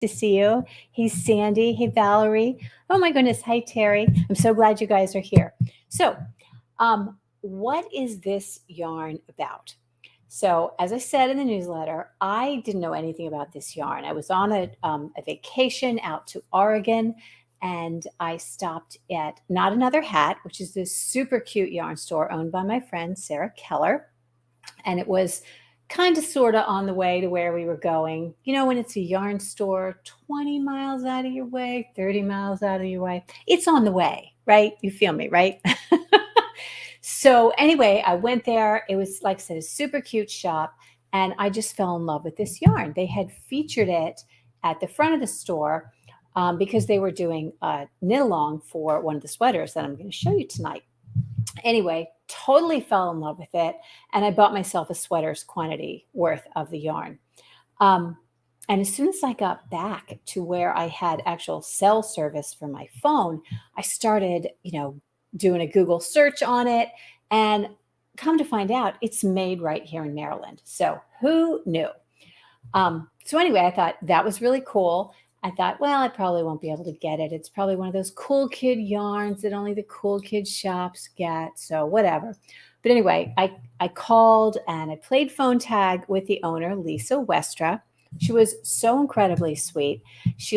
to see you. Hey, Sandy. Hey, Valerie. Oh my goodness. Hi, Terry. I'm so glad you guys are here. So, what is this yarn about? So, as I said in the newsletter, I didn't know anything about this yarn. I was on a vacation out to Oregon, and I stopped at Not Another Hat, which is this super cute yarn store owned by my friend Sarah Keller. And it was kind of sort of on the way to where we were going. You know, when it's a yarn store 20 miles out of your way, 30 miles out of your way, it's on the way, right? You feel me, right? So anyway, I went there. It was, like I said, a super cute shop. And I just fell in love with this yarn. They had featured it at the front of the store because they were doing a knit along for one of the sweaters that I'm going to show you tonight. Anyway, totally fell in love with it. And I bought myself a sweater's quantity worth of the yarn. And as soon as I got back to where I had actual cell service for my phone, I started, doing a Google search on it, and come to find out it's made right here in Maryland. So who knew? So anyway, I thought that was really cool. I thought, well, I probably won't be able to get it. It's probably one of those cool kid yarns that only the cool kid shops get. So whatever. But anyway, I called and I played phone tag with the owner, Lisa Westra. She was so incredibly sweet. She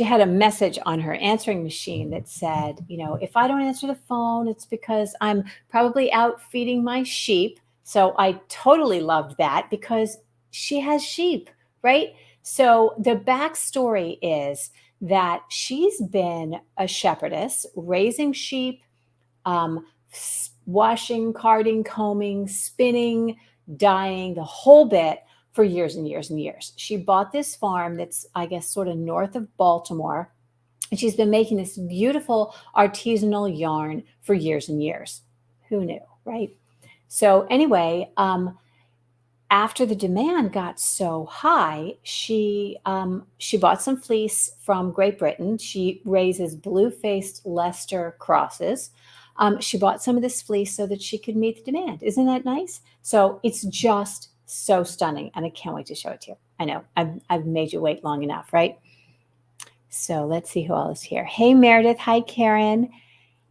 had a message on her answering machine that said, if I don't answer the phone, it's because I'm probably out feeding my sheep. So I totally loved that because she has sheep, right? So the backstory is that she's been a shepherdess, raising sheep, washing, carding, combing, spinning, dyeing, the whole bit for years and years and years. She bought this farm that's, I guess, sort of north of Baltimore. And she's been making this beautiful artisanal yarn for years and years. Who knew, right? So anyway, after the demand got so high, she bought some fleece from Great Britain. She raises Bluefaced Leicester crosses. She bought some of this fleece so that she could meet the demand. Isn't that nice? So it's just so stunning, and I can't wait to show it to you. I know I've made you wait long enough, right? So let's see who all is here. Hey Meredith, hi Karen,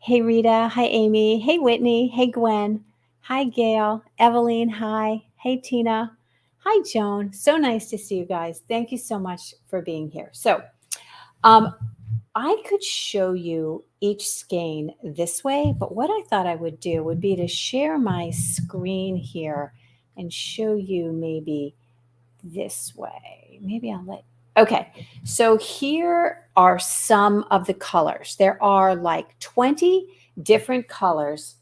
hey Rita, hi Amy, hey Whitney, hey Gwen, hi Gail, Eveline, hi, hey Tina, hi Joan. So nice to see you guys. Thank you so much for being here. So I could show you each skein this way, but what I thought I would do would be to share my screen here and show you maybe this way. Maybe I'll okay. So here are some of the colors. There are like 20 different colors,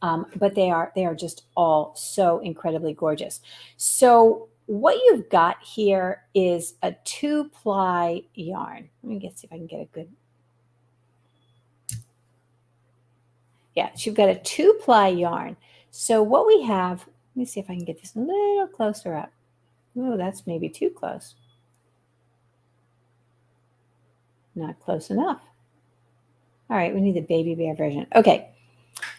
but they are just all so incredibly gorgeous. So what you've got here is a 2-ply yarn. Let me see if I can get a good. Yeah, you've got a 2-ply yarn. So what we have, let me see if I can get this a little closer up. Oh, that's maybe too close. Not close enough. All right, we need the baby bear version. Okay,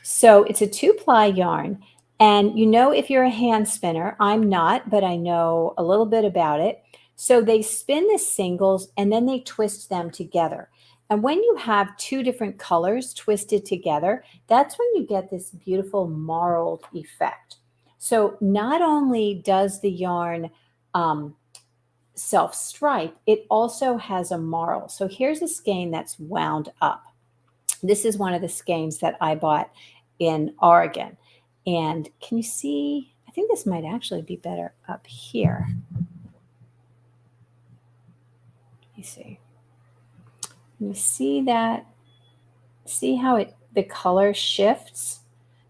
so it's a 2-ply yarn. And if you're a hand spinner, I'm not, but I know a little bit about it. So they spin the singles and then they twist them together. And when you have two different colors twisted together, that's when you get this beautiful marled effect. So not only does the yarn self-stripe, it also has a marl. So here's a skein that's wound up. This is one of the skeins that I bought in Oregon. And can you see? I think this might actually be better up here. Let me see. You see that? See how the color shifts?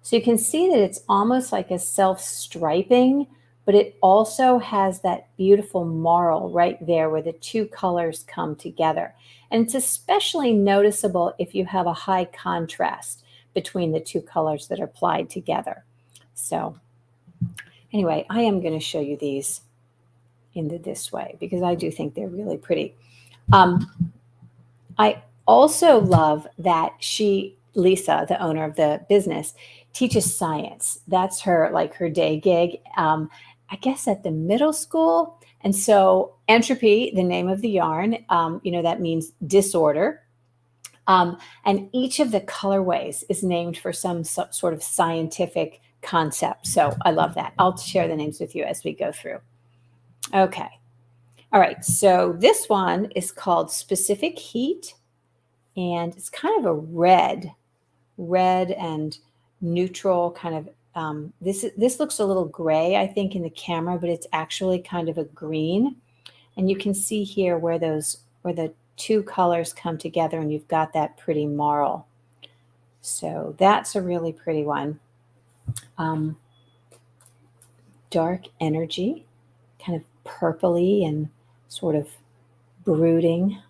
So you can see that it's almost like a self-striping, but it also has that beautiful marl right there where the two colors come together. And it's especially noticeable if you have a high contrast between the two colors that are applied together. So anyway, I am going to show you these in this way because I do think they're really pretty. I also love that Lisa, the owner of the business, teaches science. That's her day gig, I guess at the middle school. And so Entropy, the name of the yarn, that means disorder. And each of the colorways is named for some sort of scientific concept. So I love that. I'll share the names with you as we go through. Okay. All right. So this one is called Specific Heat, and it's kind of a red and neutral kind of. This looks a little gray, I think, in the camera, but it's actually kind of a green. And you can see here where the two colors come together, and you've got that pretty marl. So that's a really pretty one. Dark energy, kind of purpley and sort of brooding.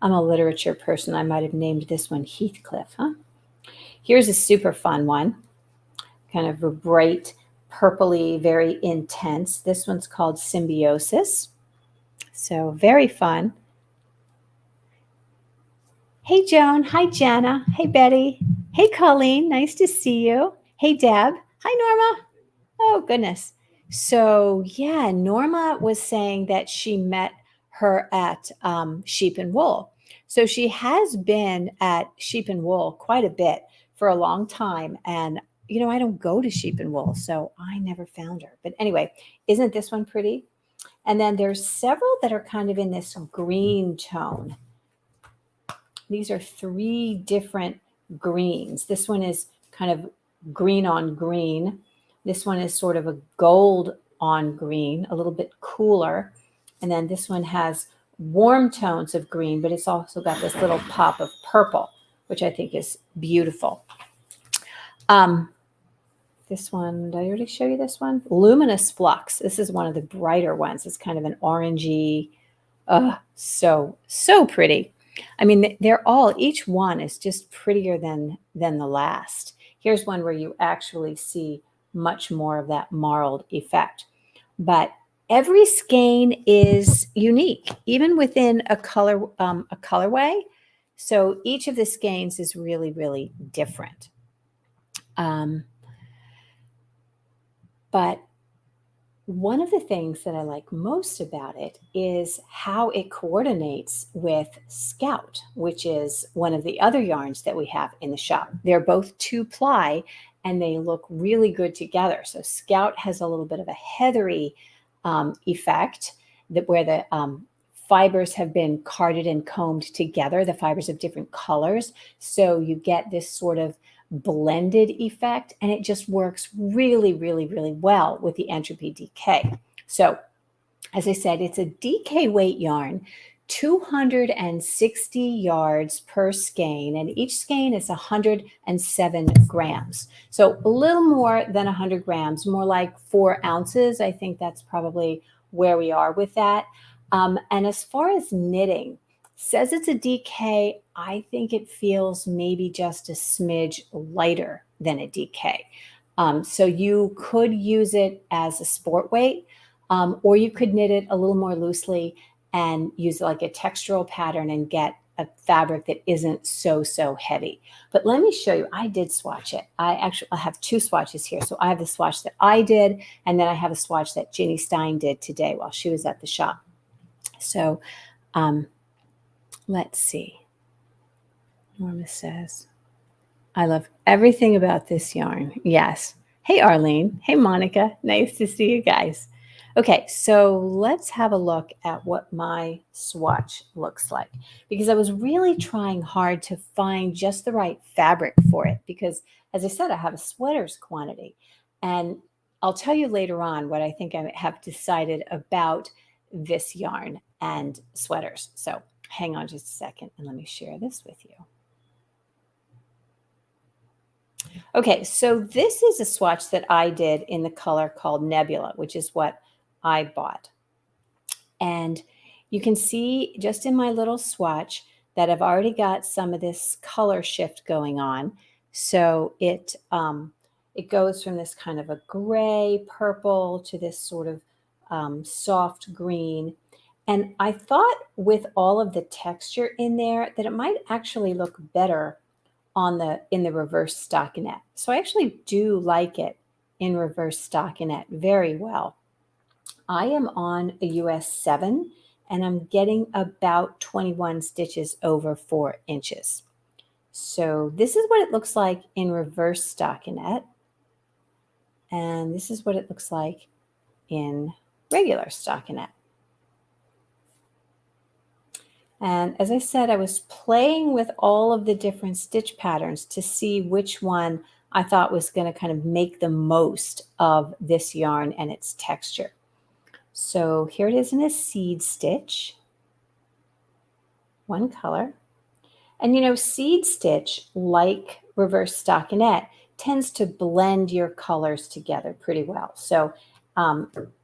I'm a literature person. I might have named this one Heathcliff, huh? Here's a super fun one, kind of a bright, purpley, very intense. This one's called Symbiosis. So very fun. Hey, Joan. Hi, Jana. Hey, Betty. Hey, Colleen. Nice to see you. Hey, Deb. Hi, Norma. Oh, goodness. So, yeah, Norma was saying that she met her at Sheep and Wool. So she has been at Sheep and Wool quite a bit for a long time. And, I don't go to Sheep and Wool, so I never found her. But anyway, isn't this one pretty? And then there's several that are kind of in this green tone. These are 3 different greens. This one is kind of green on green. This one is sort of a gold on green, a little bit cooler. And then this one has warm tones of green, but it's also got this little pop of purple, which I think is beautiful. This one, did I already show you this one? Luminous Flux. This is one of the brighter ones. It's kind of an orangey, so pretty. I mean, each one is just prettier than the last. Here's one where you actually see much more of that marled effect. But every skein is unique, even within a colorway. So each of the skeins is really, really different. But one of the things that I like most about it is how it coordinates with Scout, which is one of the other yarns that we have in the shop. They're both 2-ply, and they look really good together. So Scout has a little bit of a heathery effect where the fibers have been carded and combed together, the fibers of different colors. So you get this sort of blended effect, and it just works really, really, really well with the Entropy DK. So as I said, it's a DK weight yarn, 260 yards per skein, and each skein is 107 grams. So a little more than 100 grams, more like 4 ounces. I think that's probably where we are with that. And as far as knitting, says it's a DK. I think it feels maybe just a smidge lighter than a DK. So you could use it as a sport weight, or you could knit it a little more loosely and use like a textural pattern and get a fabric that isn't so heavy. But let me show you. I did swatch it. I have 2 swatches here. So I have the swatch that I did, and then I have a swatch that Ginny Stein did today while she was at the shop. So let's see. Norma says, I love everything about this yarn. Yes. Hey, Arlene. Hey, Monica. Nice to see you guys. Okay, so let's have a look at what my swatch looks like, because I was really trying hard to find just the right fabric for it, because as I said, I have a sweaters quantity, and I'll tell you later on what I think I have decided about this yarn and sweaters. So hang on just a second and let me share this with you. Okay, so this is a swatch that I did in the color called Nebula, which is what I bought. And you can see just in my little swatch that I've already got some of this color shift going on. So it goes from this kind of a gray purple to this sort of soft green. And I thought with all of the texture in there that it might actually look better in the reverse stockinette. So I actually do like it in reverse stockinette very well. I am on a US 7 and I'm getting about 21 stitches over 4 inches. So this is what it looks like in reverse stockinette. And this is what it looks like in regular stockinette. And as I said, I was playing with all of the different stitch patterns to see which one I thought was going to kind of make the most of this yarn and its texture. So here it is in a seed stitch, one color. And you know, seed stitch, like reverse stockinette, tends to blend your colors together pretty well. So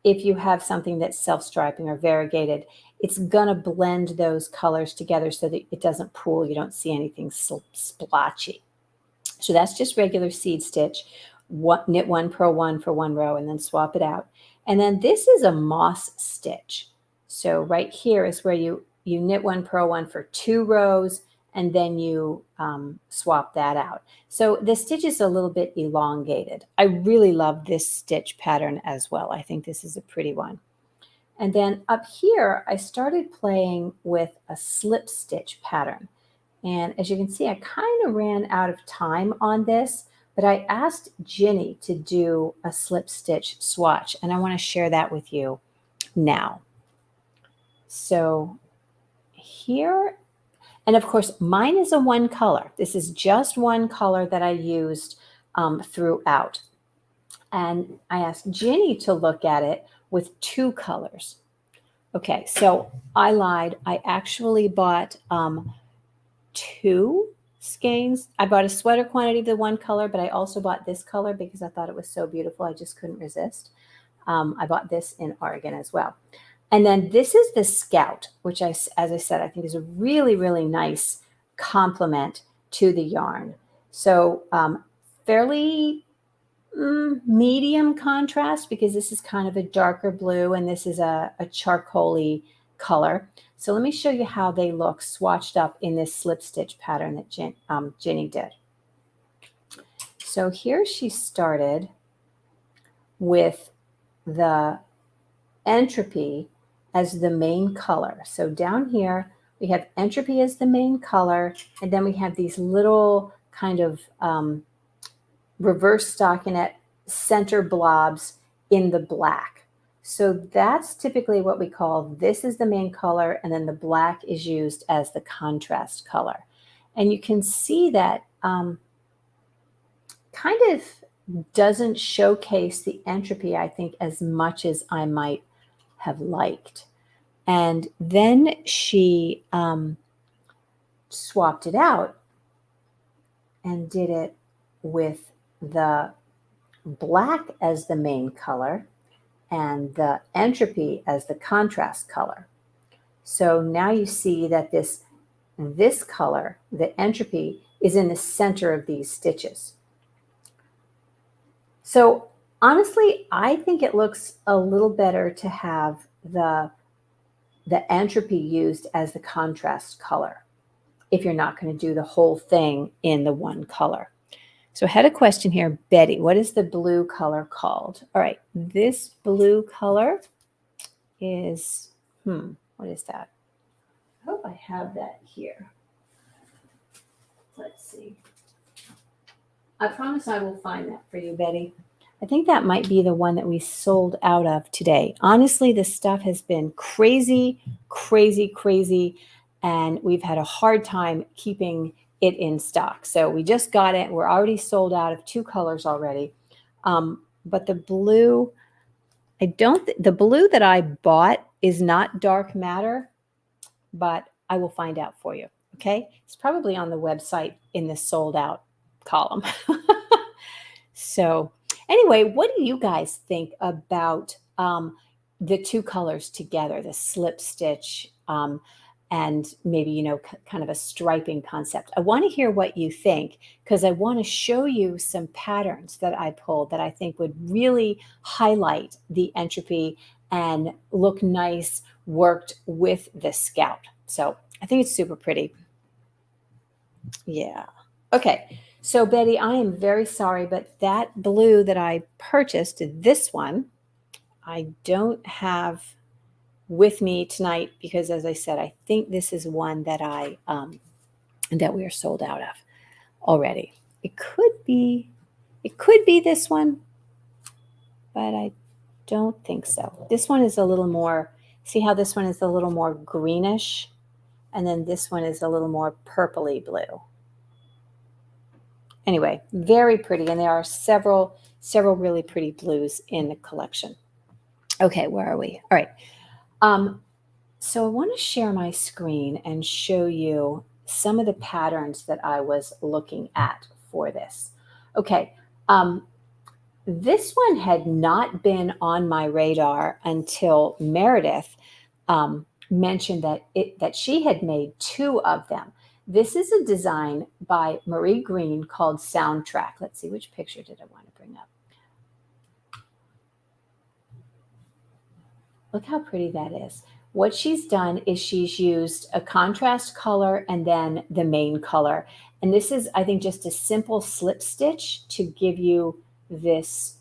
if you have something that's self-striping or variegated, it's going to blend those colors together so that it doesn't pool. You don't see anything splotchy. So that's just regular seed stitch. Knit one, purl one for one row, and then swap it out. And then this is a moss stitch. So right here is where you knit one, purl one for 2 rows, and then you swap that out. So the stitch is a little bit elongated. I really love this stitch pattern as well. I think this is a pretty one. And then up here, I started playing with a slip stitch pattern. And as you can see, I kind of ran out of time on this, but I asked Ginny to do a slip stitch swatch, and I want to share that with you now. So here, and of course, mine is a one color. This is just one color that I used throughout. And I asked Ginny to look at it with 2 colors. Okay, so I lied. I actually bought 2 skeins. I bought a sweater quantity of the one color, but I also bought this color because I thought it was so beautiful. I just couldn't resist. I bought this in Oregon as well. And then this is the Scout, which, as I said, I think is a really, really nice complement to the yarn. So fairly medium contrast because this is kind of a darker blue and this is a charcoaly color. So let me show you how they look swatched up in this slip stitch pattern that Ginny did. So here she started with the Entropy as the main color. So down here, we have Entropy as the main color, and then we have these little kind of reverse stockinette center blobs in the black. So that's typically what we call, this is the main color, and then the black is used as the contrast color. And you can see that kind of doesn't showcase the Entropy, I think, as much as I might have liked. And then she swapped it out and did it with the black as the main color and the Entropy as the contrast color. So now you see that this color, the Entropy, is in the center of these stitches. So honestly, I think it looks a little better to have the Entropy used as the contrast color if you're not going to do the whole thing in the one color. So I had a question here. Betty, what is the blue color called? All right, this blue color is, what is that? I hope I have that here. Let's see. I promise I will find that for you, Betty. I think that might be the one that we sold out of today. Honestly, this stuff has been crazy, crazy, crazy, and we've had a hard time keeping it in stock. So we just got it. We're already sold out of 2 colors already. But the blue, the blue that I bought is not dark matter, but I will find out for you. Okay. It's probably on the website in the sold out column. So anyway, what do you guys think about the 2 colors together, the slip stitch and maybe, kind of a striping concept? I want to hear what you think because I want to show you some patterns that I pulled that I think would really highlight the Entropy and look nice worked with the Scout. So I think it's super pretty. Yeah. Okay. So Betty, I am very sorry, but that blue that I purchased, this one, I don't have with me tonight because, as I said, I think this is one that that we are sold out of already. It could be this one, but I don't think so. This one is a little more, see how this one is a little more greenish, and then this one is a little more purpley blue. Anyway, very pretty, and there are several really pretty blues in the collection. Okay, where are we? All right. So I want to share my screen and show you some of the patterns that I was looking at for this. Okay, this one had not been on my radar until Meredith mentioned that she had made 2 of them. This is a design by Marie Green called Soundtrack. Let's see, which picture did I want to bring up? Look how pretty that is. What she's done is she's used a contrast color and then the main color. And this is, I think, just a simple slip stitch to give you this,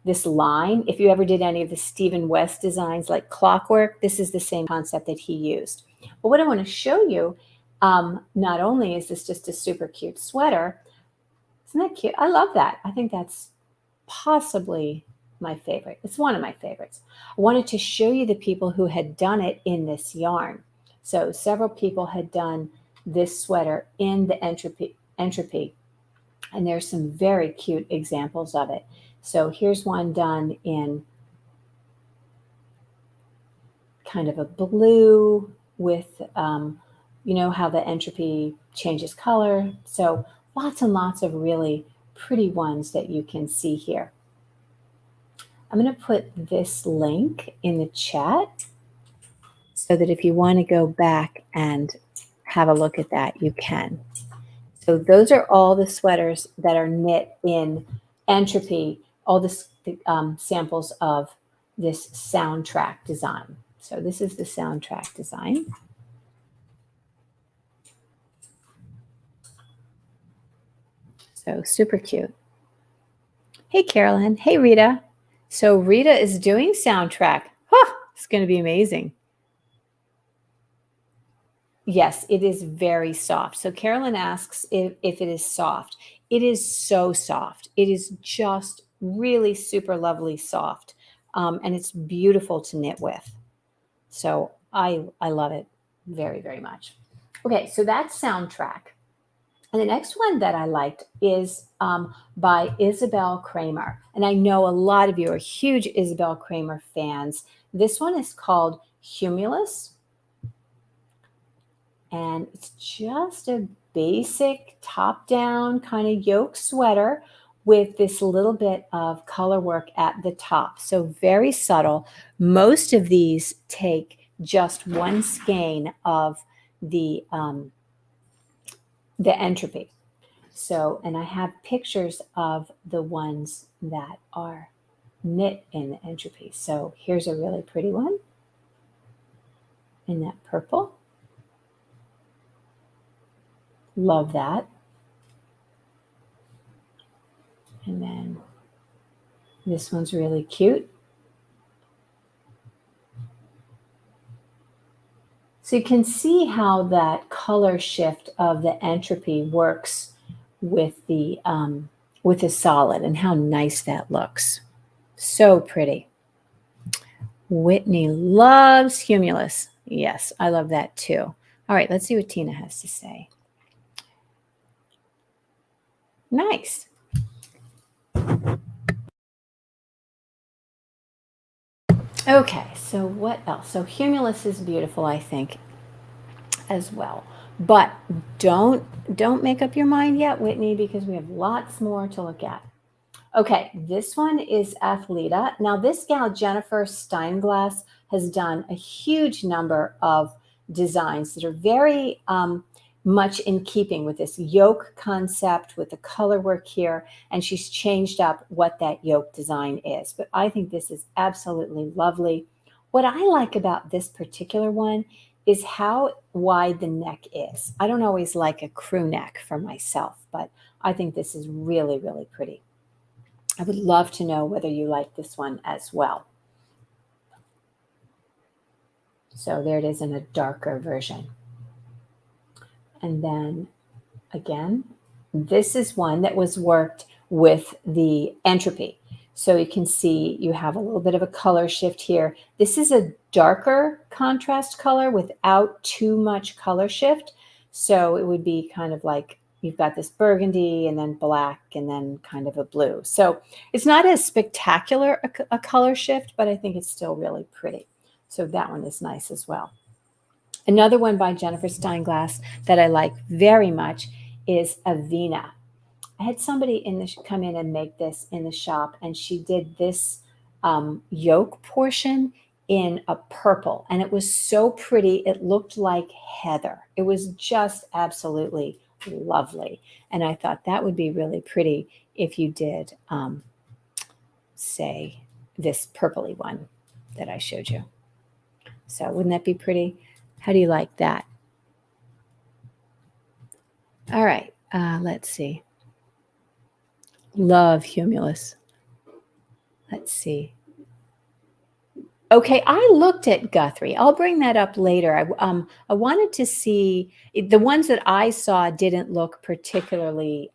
this line. If you ever did any of the Stephen West designs like Clockwork, this is the same concept that he used. But what I want to show you, not only is this just a super cute sweater, isn't that cute? I love that. I think that's possibly my favorite. It's one of my favorites. I wanted to show you the people who had done it in this yarn. So several people had done this sweater in the Entropy, and there's some very cute examples of it. So here's one done in kind of a blue with, you know how the Entropy changes color. So lots and lots of really pretty ones that you can see here. I'm going to put this link in the chat so that if you want to go back and have a look at that, you can. So those are all the sweaters that are knit in Entropy, all the samples of this Soundtrack design. So this is the Soundtrack design. So super cute. Hey, Carolyn. Hey, Rita. So Rita is doing Soundtrack. Huh, it's going to be amazing. Yes, it is very soft. So Carolyn asks if it is soft. It is so soft. It is just really super lovely soft. And it's beautiful to knit with. So I love it very, very much. Okay, so that's Soundtrack. And the next one that I liked is by Isabel Kramer. And I know a lot of you are huge Isabel Kramer fans. This one is called Humulus. And it's just a basic top-down kind of yoke sweater with this little bit of color work at the top. So very subtle. Most of these take just one skein of the Entropy. So, and I have pictures of the ones that are knit in the Entropy. So here's a really pretty one in that purple. Love that. And then this one's really cute. So you can see how that color shift of the Entropy works with the solid and how nice that looks. So pretty. Whitney loves Humulus. Yes, I love that too. All right, let's see what Tina has to say. Nice. Okay, so what else? So Humulus is beautiful, I think, as well. But don't make up your mind yet, Whitney, because we have lots more to look at. Okay, this one is Athleta. Now, this gal, Jennifer Steinglass, has done a huge number of designs that are very much in keeping with this yoke concept, with the color work here, and she's changed up what that yoke design is. But I think this is absolutely lovely. What I like about this particular one is how wide the neck is. I don't always like a crew neck for myself, but I think this is really, really pretty. I would love to know whether you like this one as well. So there it is in a darker version. And then again, this is one that was worked with the Entropy. So you can see you have a little bit of a color shift here. This is a darker contrast color without too much color shift. So it would be kind of like you've got this burgundy and then black and then kind of a blue. So it's not as spectacular a color shift, but I think it's still really pretty. So that one is nice as well. Another one by Jennifer Steinglass that I like very much is Avena. I had somebody come in and make this in the shop, and she did this yoke portion in a purple, and it was so pretty. It looked like heather. It was just absolutely lovely, and I thought that would be really pretty if you did, say, this purpley one that I showed you. So wouldn't that be pretty? How do you like that? All right, let's see. Love Humulus. Let's see. Okay, I looked at Guthrie. I'll bring that up later. I wanted to see the ones that I saw didn't look particularly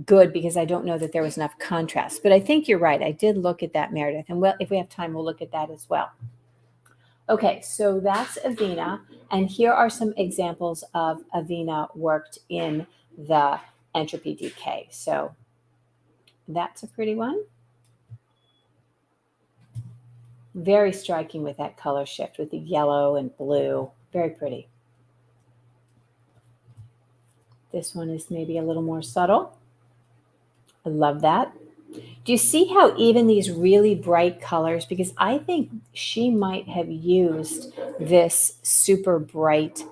good because I don't know that there was enough contrast. But I think you're right. I did look at that, Meredith, and well, if we have time, we'll look at that as well. Okay, so that's Avena, and here are some examples of Avena worked in the Entropy DK. So that's a pretty one. Very striking with that color shift with the yellow and blue. Very pretty. This one is maybe a little more subtle. I love that. Do you see how even these really bright colors, because I think she might have used this super bright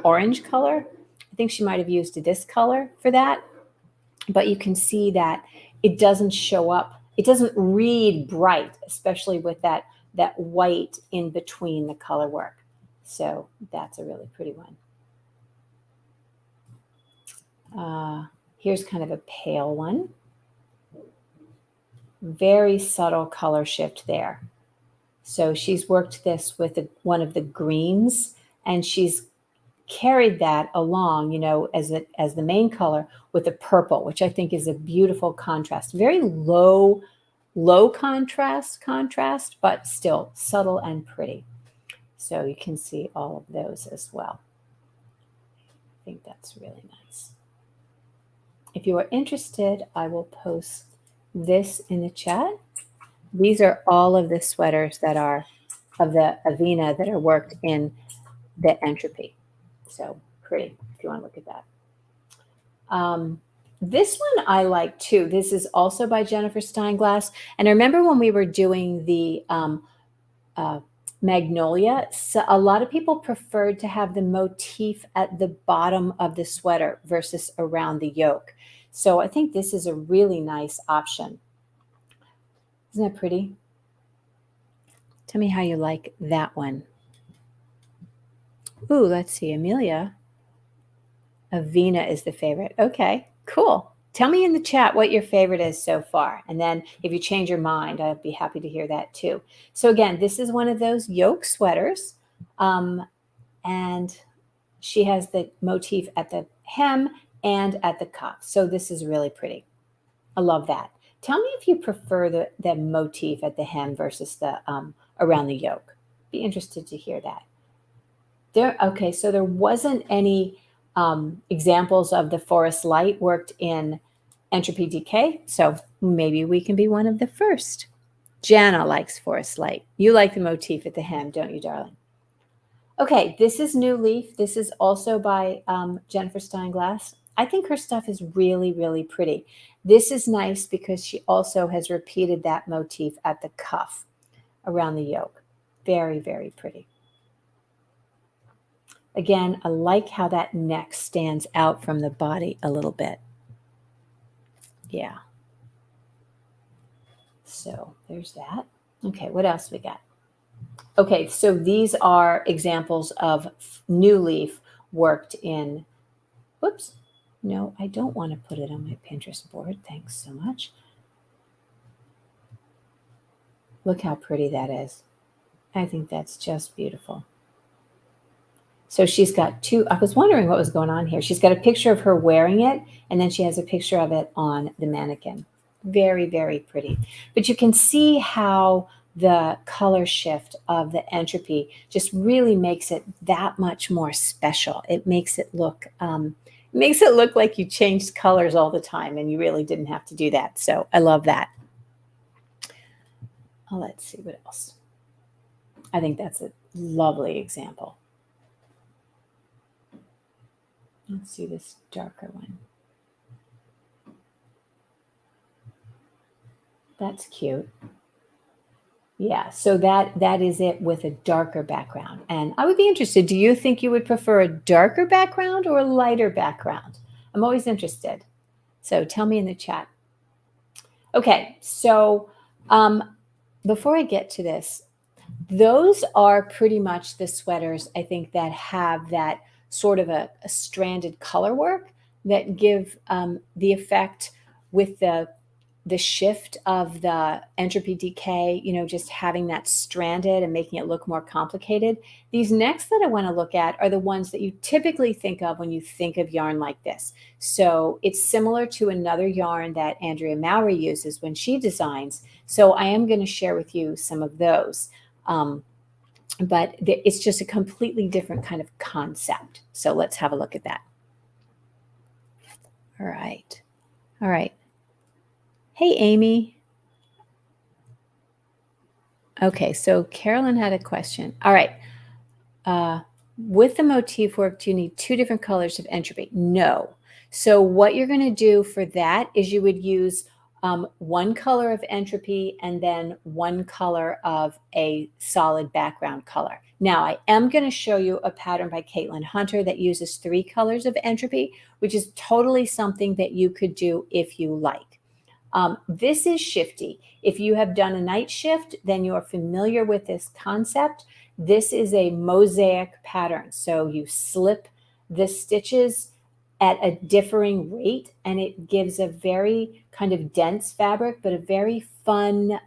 orange color. I think she might have used this color for that. But you can see that it doesn't show up. It doesn't read bright, especially with that white in between the color work. So that's a really pretty one. Here's kind of a pale one. Very subtle color shift there. So she's worked this with one of the greens, and she's carried that along, you know, as the main color with the purple, which I think is a beautiful contrast. Very low contrast, but still subtle and pretty. So you can see all of those as well. I think that's really nice. If you are interested, I will post this in the chat. These are all of the sweaters that are of the Avena that are worked in the Entropy. So pretty, if you want to look at that. This one I like too. This is also by Jennifer Steinglass. And I remember when we were doing the Magnolia, so a lot of people preferred to have the motif at the bottom of the sweater versus around the yoke. So I think this is a really nice option. Isn't that pretty? Tell me how you like that one. Ooh, let's see, Amelia. Avena is the favorite. Okay, cool. Tell me in the chat what your favorite is so far. And then if you change your mind, I'd be happy to hear that too. So again, this is one of those yoke sweaters. And she has the motif at the hem and at the cuff. So this is really pretty. I love that. Tell me if you prefer the motif at the hem versus the around the yoke. Be interested to hear that. Okay, so there wasn't any examples of the Forest Light worked in Entropy DK, so maybe we can be one of the first. Jana likes Forest Light. You like the motif at the hem, don't you, darling? Okay, this is New Leaf. This is also by Jennifer Steinglass. I think her stuff is really, really pretty. This is nice because she also has repeated that motif at the cuff around the yoke. Very, very pretty. Again, I like how that neck stands out from the body a little bit. Yeah. So there's that. Okay, what else we got? Okay, so these are examples of New Leaf worked in, whoops, no, I don't want to put it on my Pinterest board. Thanks so much. Look how pretty that is. I think that's just beautiful. So she's got two. I was wondering what was going on here. She's got a picture of her wearing it, and then she has a picture of it on the mannequin. Very, very pretty. But you can see how the color shift of the entropy just really makes it that much more special. It makes it look like you changed colors all the time, and you really didn't have to do that. So I love that. Oh, let's see what else. I think that's a lovely example. Let's see this darker one. That's cute. Yeah, so that is it with a darker background. And I would be interested, do you think you would prefer a darker background or a lighter background? I'm always interested. So tell me in the chat. Okay, so before I get to this, those are pretty much the sweaters, I think, that have that sort of a stranded color work that give the effect with the shift of the entropy decay, just having that stranded and making it look more complicated. These next that I want to look at are the ones that you typically think of when you think of yarn like this. So it's similar to another yarn that Andrea Mowry uses when she designs. So I am going to share with you some of those. But it's just a completely different kind of concept. So let's have a look at that. All right. All right. Hey, Amy. Okay, so Carolyn had a question. All right. With the motif work, do you need two different colors of entropy? No. So what you're going to do for that is you would use one color of entropy and then one color of a solid background color. Now, I am going to show you a pattern by Caitlin Hunter that uses 3 colors of entropy, which is totally something that you could do if you like. This is shifty. If you have done a night shift, then you're familiar with this concept. This is a mosaic pattern. So you slip the stitches at a differing rate, and it gives a very kind of dense fabric, but a very fun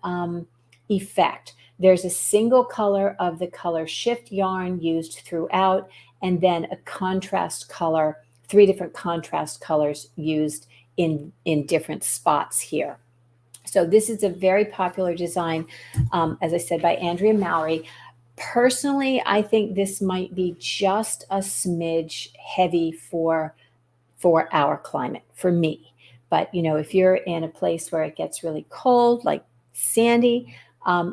effect. There's a single color of the color shift yarn used throughout, and then a contrast color, 3 different contrast colors used in different spots here. So this is a very popular design, as I said, by Andrea Mowry. Personally, I think this might be just a smidge heavy for our climate, for me. But, if you're in a place where it gets really cold, like Sandy,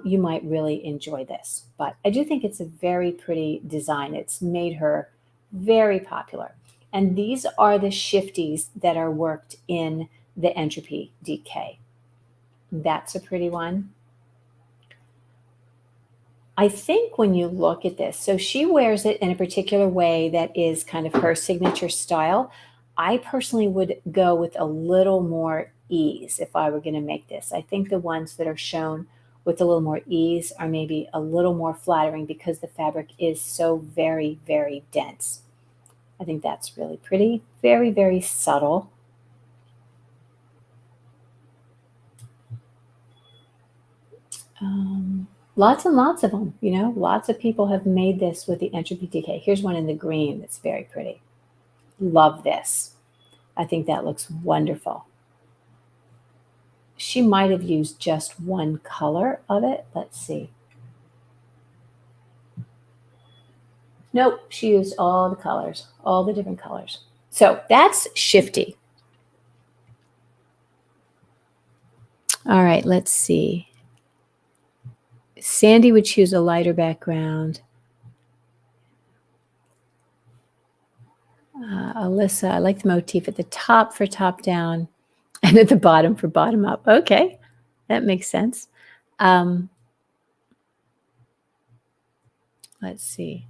you might really enjoy this. But I do think it's a very pretty design. It's made her very popular. And these are the shifties that are worked in the entropy DK. That's a pretty one. I think when you look at this, so she wears it in a particular way that is kind of her signature style. I personally would go with a little more ease if I were going to make this. I think the ones that are shown with a little more ease are maybe a little more flattering because the fabric is so very, very dense. I think that's really pretty. Very, very subtle. Lots and lots of them, lots of people have made this with the entropy DK. Here's one in the green that's very pretty. Love this. I think that looks wonderful. She might have used just one color of it. Let's see. Nope, she used all the colors, all the different colors. So that's shifty. All right, let's see. Sandy would choose a lighter background. Alyssa, I like the motif at the top for top down and at the bottom for bottom up. Okay, that makes sense. Let's see.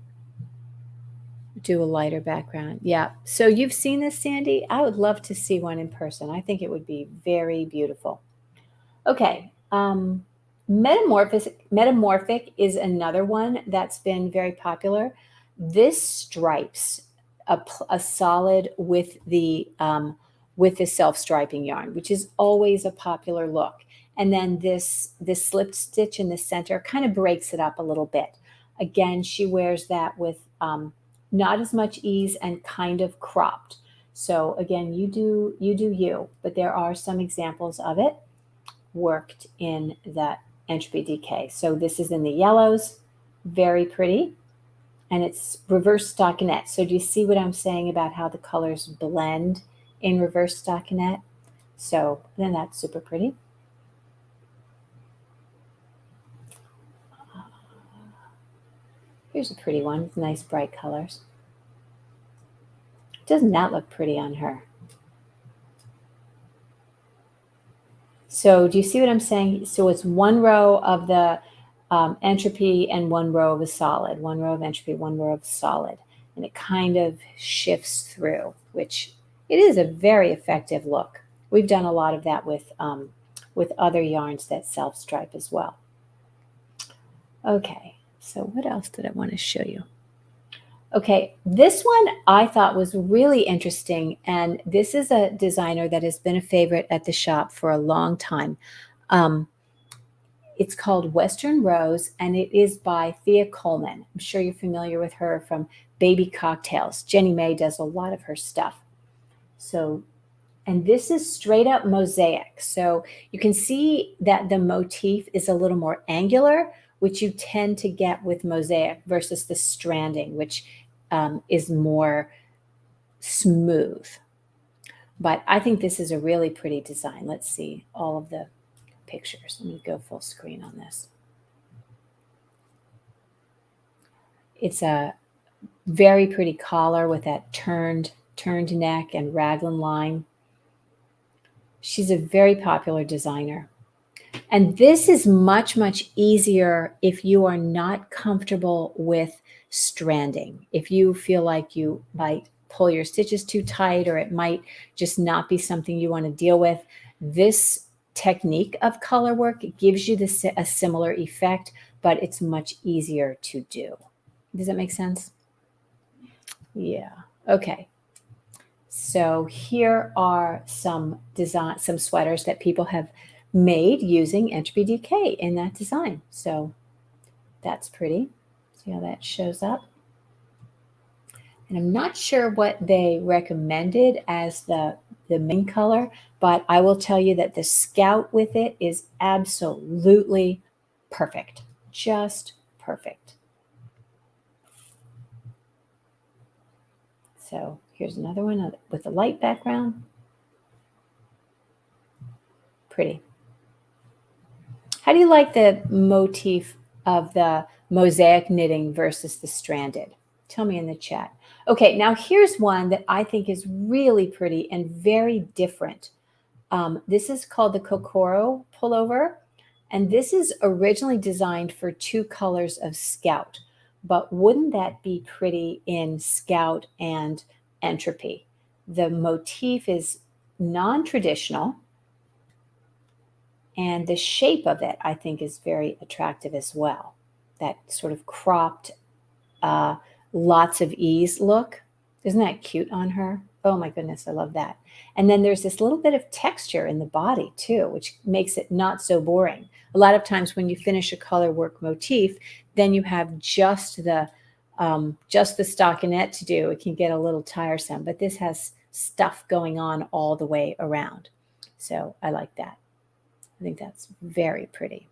Do a lighter background. Yeah. So you've seen this, Sandy? I would love to see one in person. I think it would be very beautiful. Okay. Metamorphic is another one that's been very popular. This stripes a solid with the self-striping yarn, which is always a popular look. And then this slipped stitch in the center kind of breaks it up a little bit. Again, she wears that with not as much ease and kind of cropped. So again, you do you, but there are some examples of it worked in that Entropy DK. So this is in the yellows, very pretty, and it's reverse stockinette. So do you see what I'm saying about how the colors blend in reverse stockinette? So then that's super pretty. Here's a pretty one with nice bright colors. Doesn't that look pretty on her? So do you see what I'm saying? So it's one row of the entropy and one row of a solid, one row of entropy, one row of solid. And it kind of shifts through, which it is a very effective look. We've done a lot of that with other yarns that self-stripe as well. Okay, so what else did I want to show you? Okay, this one I thought was really interesting, and this is a designer that has been a favorite at the shop for a long time. It's called Western Rose, and it is by Thea Coleman. I'm sure you're familiar with her from Baby Cocktails. Jenny May does a lot of her stuff. So, and this is straight up mosaic. So you can see that the motif is a little more angular, which you tend to get with mosaic versus the stranding, which is more smooth. But I think this is a really pretty design. Let's see all of the pictures. Let me go full screen on this. It's a very pretty collar with that turned neck and raglan line. She's a very popular designer. And this is much, much easier if you are not comfortable with stranding. If you feel like you might pull your stitches too tight, or it might just not be something you want to deal with, this technique of color work gives you a similar effect, but it's much easier to do. Does that make sense? Yeah. Okay. So here are some sweaters that people have made using Entropy DK in that design. So that's pretty. See how that shows up? And I'm not sure what they recommended as the main color, but I will tell you that the Scout with it is absolutely perfect. Just perfect. So here's another one with a light background. Pretty. How do you like the motif of the mosaic knitting versus the stranded? Tell me in the chat. Okay, now here's one that I think is really pretty and very different. This is called the Kokoro pullover, and this is originally designed for 2 colors of Scout. But wouldn't that be pretty in Scout and Entropy? The motif is non-traditional, and the shape of it, I think, is very attractive as well. That sort of cropped, lots of ease look. Isn't that cute on her? Oh my goodness, I love that. And then there's this little bit of texture in the body too, which makes it not so boring. A lot of times when you finish a color work motif, then you have just the stockinette to do. It can get a little tiresome, but this has stuff going on all the way around. So I like that. I think that's very pretty.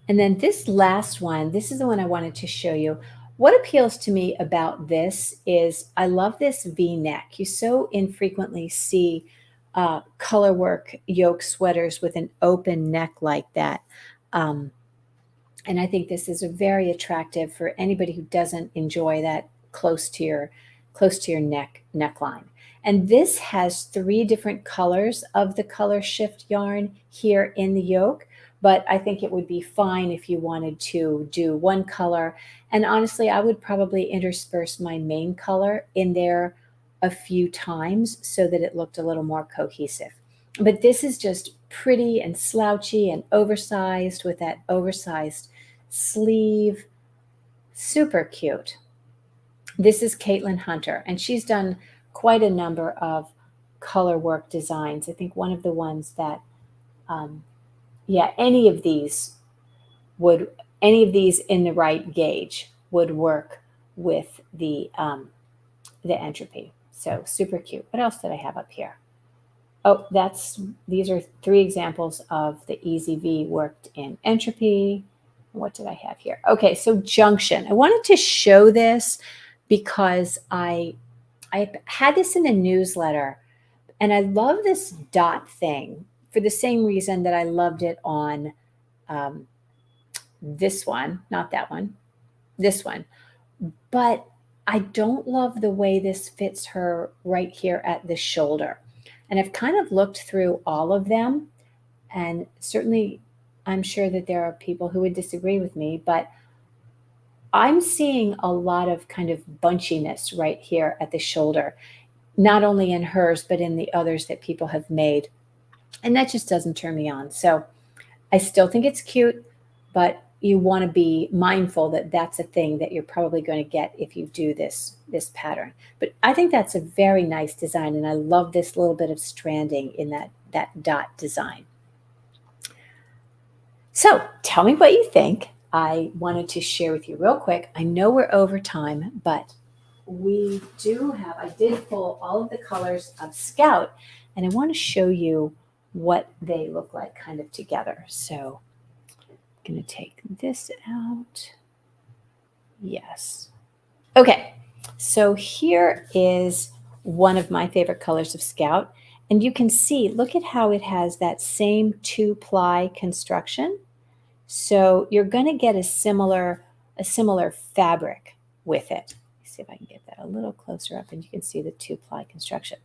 And then this last one, this is the one I wanted to show you. What appeals to me about this is I love this V-neck. You so infrequently see color work yoke sweaters with an open neck like that. And I think this is very attractive for anybody who doesn't enjoy that close to your neckline. And this has 3 different colors of the color shift yarn here in the yoke, but I think it would be fine if you wanted to do one color. And honestly, I would probably intersperse my main color in there a few times so that it looked a little more cohesive. But this is just pretty and slouchy and oversized with that oversized sleeve. Super cute. This is Caitlin Hunter, and she's done quite a number of colorwork designs. I think one of the ones that, yeah, any of these in the right gauge would work with the entropy. So super cute. What else did I have up here? Oh, these are 3 examples of the Easy V worked in entropy. What did I have here? Okay, so junction. I wanted to show this because I had this in a newsletter, and I love this dot thing for the same reason that I loved it on this one, not that one, this one. But I don't love the way this fits her right here at the shoulder. And I've kind of looked through all of them, and certainly I'm sure that there are people who would disagree with me, but I'm seeing a lot of kind of bunchiness right here at the shoulder, not only in hers, but in the others that people have made. And that just doesn't turn me on. So I still think it's cute, but you want to be mindful that that's a thing that you're probably going to get if you do this pattern. But I think that's a very nice design, and I love this little bit of stranding in that dot design. So tell me what you think. I wanted to share with you real quick. I know we're over time, but I did pull all of the colors of Scout, and I want to show you what they look like kind of together. So I'm going to take this out. Yes. Okay, so here is one of my favorite colors of Scout. And you can see, look at how it has that same 2-ply construction. So you're going to get a similar fabric with it. Let's see if I can get that a little closer up, and you can see the 2-ply construction.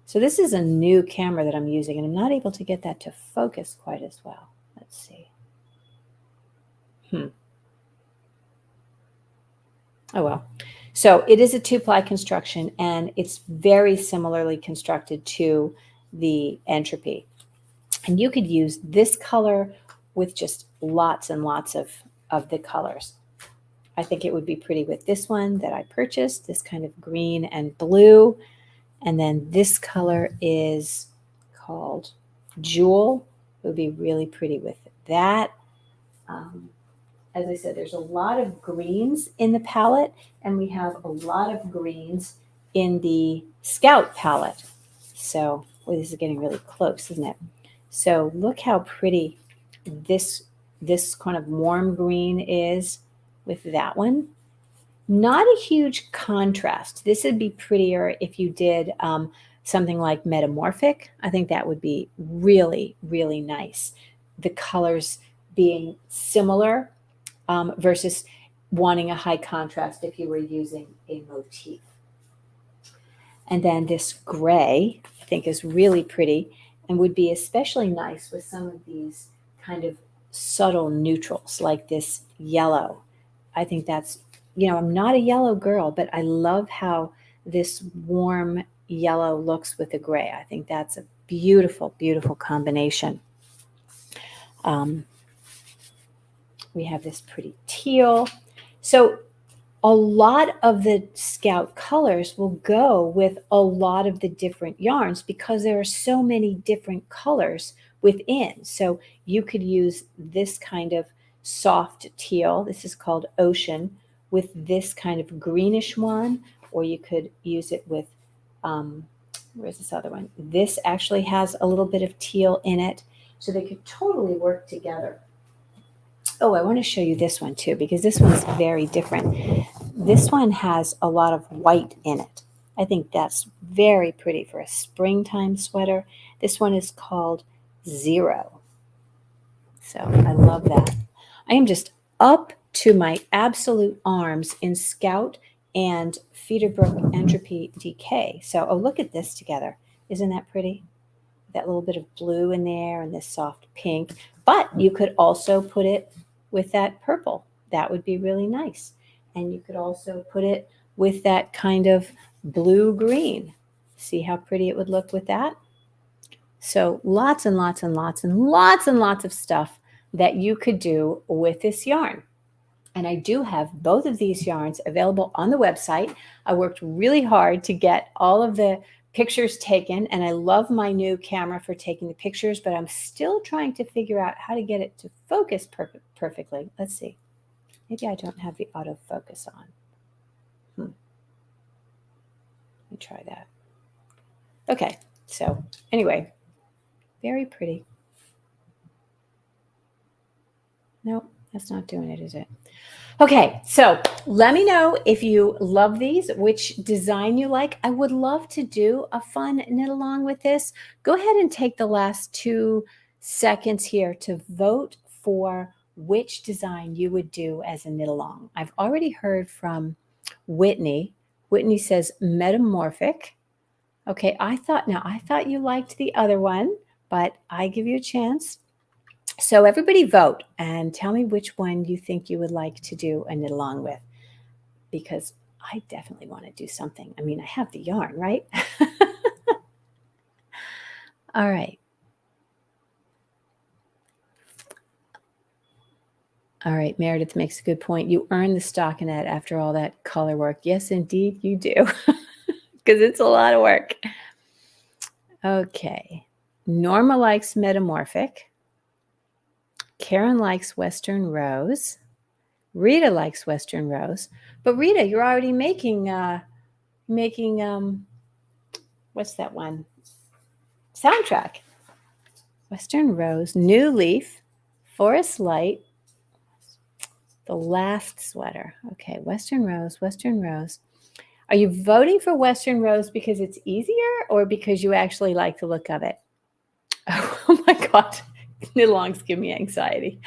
So this is a new camera that I'm using, and I'm not able to get that to focus quite as well. Let's see. Oh, well. So it is a 2-ply construction, and it's very similarly constructed to the entropy. And you could use this color with just lots and lots of the colors. I think it would be pretty with this one that I purchased, this kind of green and blue. And then this color is called Jewel. It would be really pretty with that. As I said, there's a lot of greens in the palette, and we have a lot of greens in the Scout palette. So, this is getting really close, isn't it? So look how pretty this kind of warm green is with that one. Not a huge contrast. This would be prettier if you did something like Metamorphic. I think that would be really, really nice. The colors being similar versus wanting a high contrast if you were using a motif. And then this gray, I think, is really pretty and would be especially nice with some of these kind of subtle neutrals like this yellow. I think that's, I'm not a yellow girl, but I love how this warm yellow looks with the gray. I think that's a beautiful, beautiful combination. We have this pretty teal. So a lot of the Scout colors will go with a lot of the different yarns because there are so many different colors within. So you could use this kind of soft teal. This is called Ocean, with this kind of greenish one, or you could use it with, where's this other one? This actually has a little bit of teal in it. So they could totally work together. Oh, I want to show you this one too, because this one's very different. This one has a lot of white in it. I think that's very pretty for a springtime sweater. This one is called Zero. So I love that. I am just up to my absolute arms in Scout and Feederbrook Entropy DK. So, oh, look at this together. Isn't that pretty? That little bit of blue in there and this soft pink. But you could also put it with that purple. That would be really nice. And you could also put it with that kind of blue-green. See how pretty it would look with that? So lots and lots and lots and lots and lots of stuff that you could do with this yarn. And I do have both of these yarns available on the website. I worked really hard to get all of the pictures taken, and I love my new camera for taking the pictures, but I'm still trying to figure out how to get it to focus perfectly. Let's see. Maybe I don't have the autofocus on. Let me try that. Okay, so anyway, very pretty. Nope, that's not doing it, is it? Okay, so let me know if you love these, which design you like. I would love to do a fun knit along with this. Go ahead and take the last 2 seconds here to vote for which design you would do as a knit along. I've already heard from Whitney. Whitney says metamorphic. Okay, I thought you liked the other one, but I give you a chance. So everybody vote and tell me which one you think you would like to do a knit along with, because I definitely want to do something. I mean, I have the yarn, right? All right. All right, Meredith makes a good point. You earn the stockinette after all that color work. Yes, indeed, you do, because it's a lot of work. Okay. Norma likes metamorphic. Karen likes Western Rose. Rita likes Western Rose. But Rita, you're already making what's that one? Soundtrack. Western Rose, New Leaf, Forest Light, The Last Sweater. Okay, Western Rose, Western Rose. Are you voting for Western Rose because it's easier or because you actually like the look of it? Oh my God, knit-alongs give me anxiety.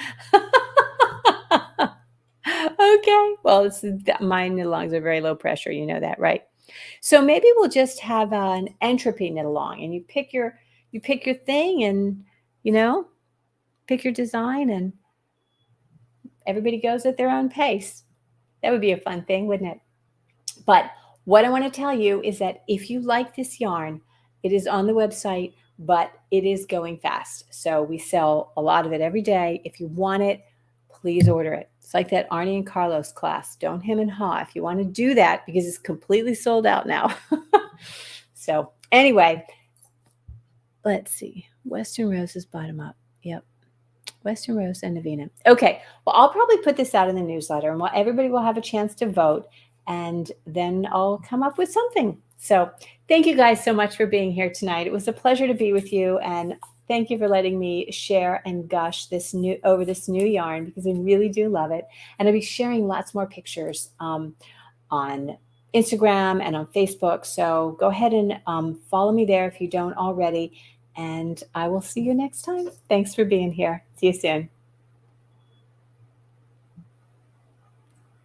Okay, well, my knit-alongs are very low pressure. You know that, right? So maybe we'll just have an entropy knit-along, and you pick your thing, and pick your design, and everybody goes at their own pace. That would be a fun thing, wouldn't it? But what I want to tell you is that if you like this yarn, it is on the website, but it is going fast. So we sell a lot of it every day. If you want it, please order it. It's like that Arnie and Carlos class. Don't hem and haw if you want to do that, because it's completely sold out now. So anyway, let's see. Western Rose is bottom up. Yep. Western Rose and Navina. Okay. Well, I'll probably put this out in the newsletter, and everybody will have a chance to vote, and then I'll come up with something. So thank you guys so much for being here tonight. It was a pleasure to be with you, and thank you for letting me share and gush over this new yarn, because I really do love it. And I'll be sharing lots more pictures on Instagram and on Facebook. So go ahead and follow me there if you don't already. And I will see you next time. Thanks for being here. See you soon.